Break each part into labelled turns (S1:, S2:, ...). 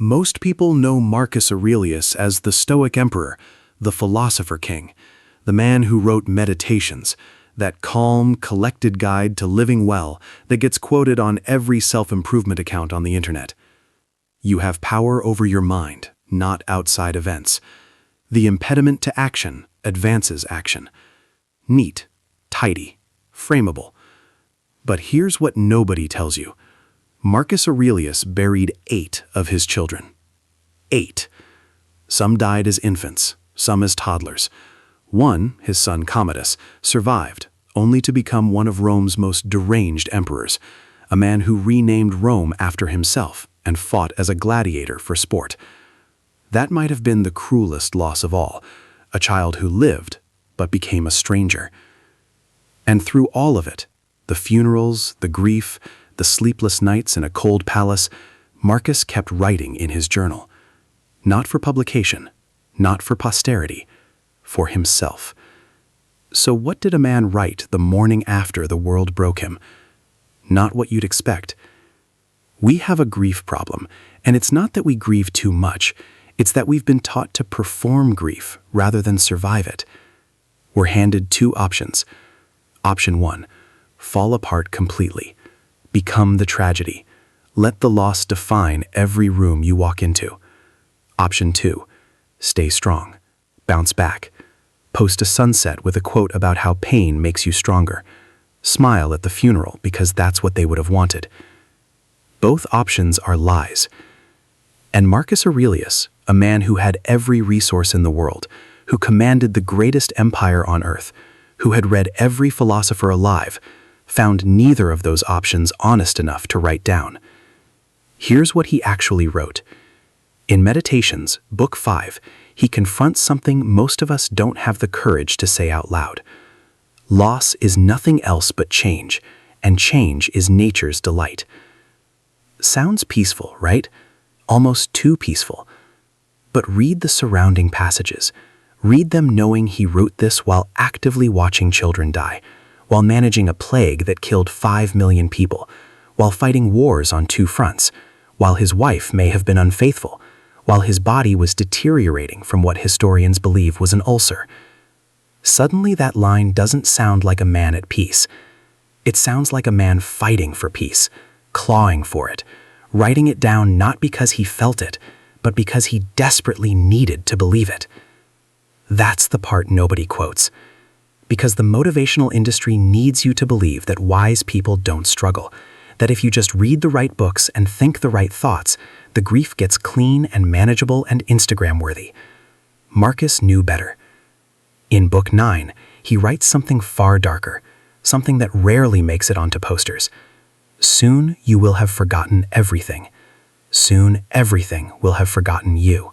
S1: Most people know Marcus Aurelius as the Stoic emperor, the philosopher king, the man who wrote Meditations, that calm, collected guide to living well that gets quoted on every self-improvement account on the internet. You have power over your mind, not outside events. The impediment to action advances action. Neat, tidy, frameable. But here's what nobody tells you. Marcus Aurelius buried 8 of his children. 8. Some died as infants, some as toddlers. One, his son Commodus, survived, only to become one of Rome's most deranged emperors, a man who renamed Rome after himself and fought as a gladiator for sport. That might have been the cruelest loss of all, a child who lived but became a stranger. And through all of it, the funerals, the grief, the sleepless nights in a cold palace, Marcus kept writing in his journal. Not for publication, not for posterity, for himself. So what did a man write the morning after the world broke him? Not what you'd expect. We have a grief problem, and it's not that we grieve too much, it's that we've been taught to perform grief rather than survive it. We're handed 2 options. Option 1, fall apart completely. Become the tragedy. Let the loss define every room you walk into. Option 2, stay strong. Bounce back. Post a sunset with a quote about how pain makes you stronger. Smile at the funeral because that's what they would have wanted. Both options are lies. And Marcus Aurelius, a man who had every resource in the world, who commanded the greatest empire on earth, who had read every philosopher alive, found neither of those options honest enough to write down. Here's what he actually wrote. In Meditations, Book 5, he confronts something most of us don't have the courage to say out loud. Loss is nothing else but change, and change is nature's delight. Sounds peaceful, right? Almost too peaceful. But read the surrounding passages. Read them knowing he wrote this while actively watching children die, while managing a plague that killed 5 million people, while fighting wars on 2 fronts, while his wife may have been unfaithful, while his body was deteriorating from what historians believe was an ulcer. Suddenly that line doesn't sound like a man at peace. It sounds like a man fighting for peace, clawing for it, writing it down not because he felt it, but because he desperately needed to believe it. That's the part nobody quotes. Because the motivational industry needs you to believe that wise people don't struggle, that if you just read the right books and think the right thoughts, the grief gets clean and manageable and Instagram-worthy. Marcus knew better. In Book 9, he writes something far darker, something that rarely makes it onto posters. Soon you will have forgotten everything. Soon everything will have forgotten you.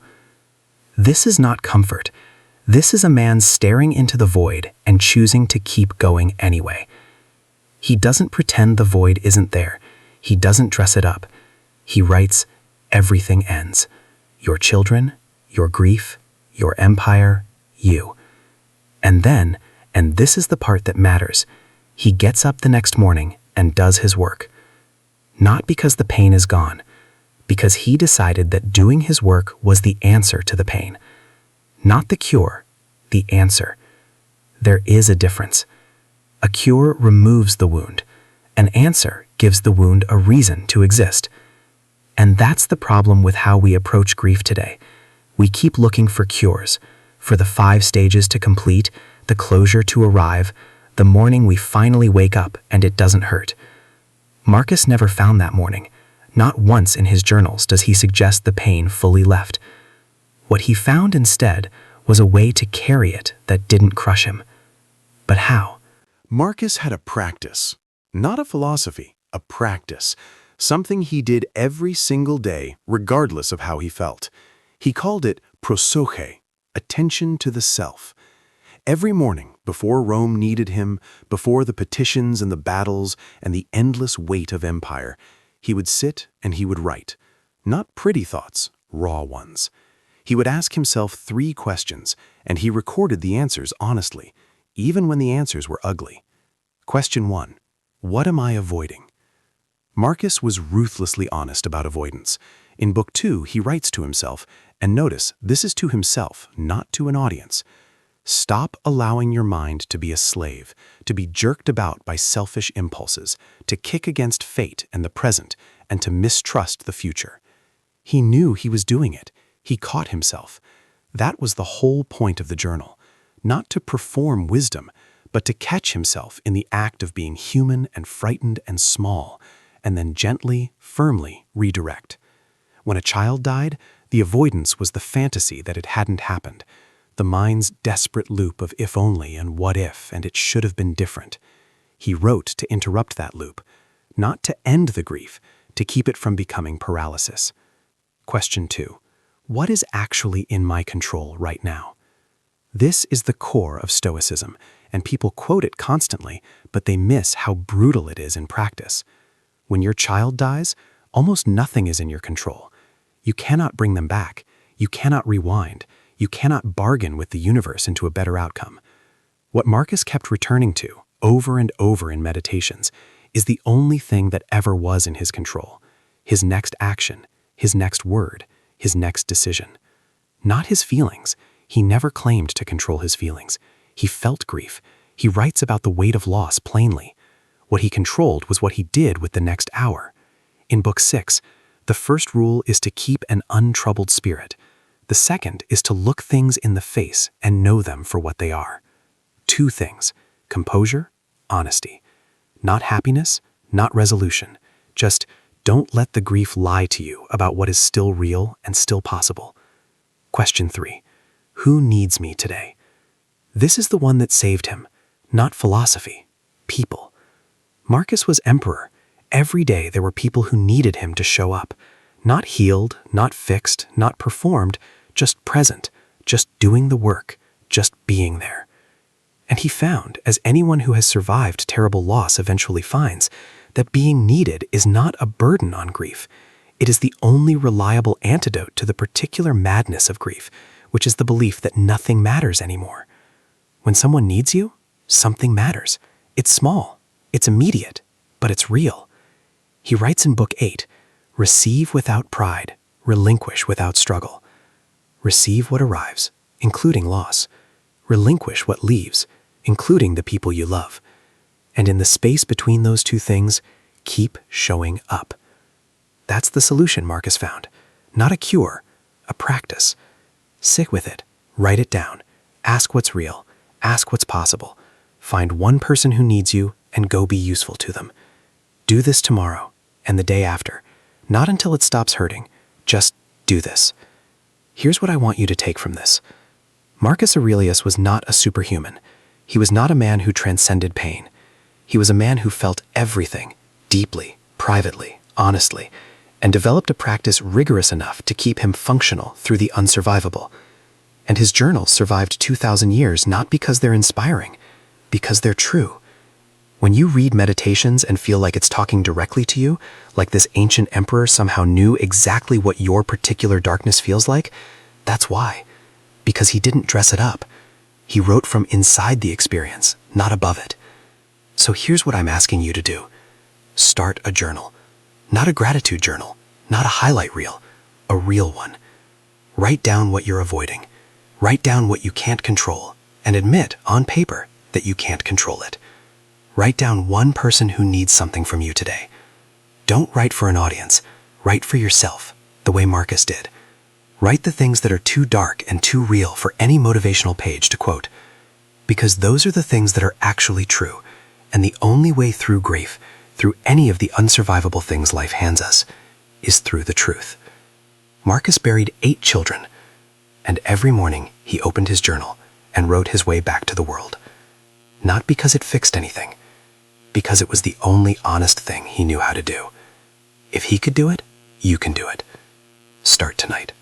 S1: This is not comfort. This is a man staring into the void and choosing to keep going anyway. He doesn't pretend the void isn't there. He doesn't dress it up. He writes, everything ends. Your children, your grief, your empire, you. And then, and this is the part that matters, he gets up the next morning and does his work. Not because the pain is gone, because he decided that doing his work was the answer to the pain. Not the cure, the answer. There is a difference. A cure removes the wound. An answer gives the wound a reason to exist. And that's the problem with how we approach grief today. We keep looking for cures, for the 5 stages to complete, the closure to arrive, the morning we finally wake up and it doesn't hurt. Marcus never found that morning. Not once in his journals does he suggest the pain fully left. What he found instead was a way to carry it that didn't crush him. But how?
S2: Marcus had a practice, not a philosophy, a practice, something he did every single day, regardless of how he felt. He called it prosoche, attention to the self. Every morning, before Rome needed him, before the petitions and the battles and the endless weight of empire, he would sit and he would write. Not pretty thoughts, raw ones. He would ask himself 3 questions, and he recorded the answers honestly, even when the answers were ugly. Question 1. What am I avoiding? Marcus was ruthlessly honest about avoidance. In Book 2, he writes to himself, and notice, this is to himself, not to an audience. Stop allowing your mind to be a slave, to be jerked about by selfish impulses, to kick against fate and the present, and to mistrust the future. He knew he was doing it. He caught himself. That was the whole point of the journal. Not to perform wisdom, but to catch himself in the act of being human and frightened and small, and then gently, firmly redirect. When a child died, the avoidance was the fantasy that it hadn't happened, the mind's desperate loop of if only and what if, and it should have been different. He wrote to interrupt that loop, not to end the grief, to keep it from becoming paralysis. Question 2. What is actually in my control right now? This is the core of Stoicism, and people quote it constantly, but they miss how brutal it is in practice. When your child dies, almost nothing is in your control. You cannot bring them back. You cannot rewind. You cannot bargain with the universe into a better outcome. What Marcus kept returning to, over and over in meditations, is the only thing that ever was in his control. His next action, his next word, his next decision. Not his feelings. He never claimed to control his feelings. He felt grief. He writes about the weight of loss plainly. What he controlled was what he did with the next hour. In Book 6, the first rule is to keep an untroubled spirit. The second is to look things in the face and know them for what they are. 2 things: composure, honesty. Not happiness, not resolution. Just don't let the grief lie to you about what is still real and still possible. Question 3. Who needs me today? This is the one that saved him. Not philosophy, people. Marcus was emperor. Every day there were people who needed him to show up. Not healed, not fixed, not performed, just present, just doing the work, just being there. And he found, as anyone who has survived terrible loss eventually finds, that being needed is not a burden on grief. It is the only reliable antidote to the particular madness of grief, which is the belief that nothing matters anymore. When someone needs you, something matters. It's small, it's immediate, but it's real. He writes in Book 8, receive without pride, relinquish without struggle. Receive what arrives, including loss. Relinquish what leaves, including the people you love. And in the space between those 2 things, keep showing up. That's the solution Marcus found. Not a cure, a practice. Sit with it, write it down, ask what's real, ask what's possible. Find one person who needs you and go be useful to them. Do this tomorrow and the day after, not until it stops hurting. Just do this. Here's what I want you to take from this. Marcus Aurelius was not a superhuman. He was not a man who transcended pain. He was a man who felt everything, deeply, privately, honestly, and developed a practice rigorous enough to keep him functional through the unsurvivable. And his journals survived 2,000 years not because they're inspiring, because they're true. When you read Meditations and feel like it's talking directly to you, like this ancient emperor somehow knew exactly what your particular darkness feels like, that's why. Because he didn't dress it up. He wrote from inside the experience, not above it. So here's what I'm asking you to do. Start a journal. Not a gratitude journal, not a highlight reel, a real one. Write down what you're avoiding. Write down what you can't control, and admit on paper that you can't control it. Write down one person who needs something from you today. Don't write for an audience. Write for yourself, the way Marcus did. Write the things that are too dark and too real for any motivational page to quote. Because those are the things that are actually true, and the only way through grief, through any of the unsurvivable things life hands us, is through the truth. Marcus buried 8 children, and every morning he opened his journal and wrote his way back to the world. Not because it fixed anything, because it was the only honest thing he knew how to do. If he could do it, you can do it. Start tonight.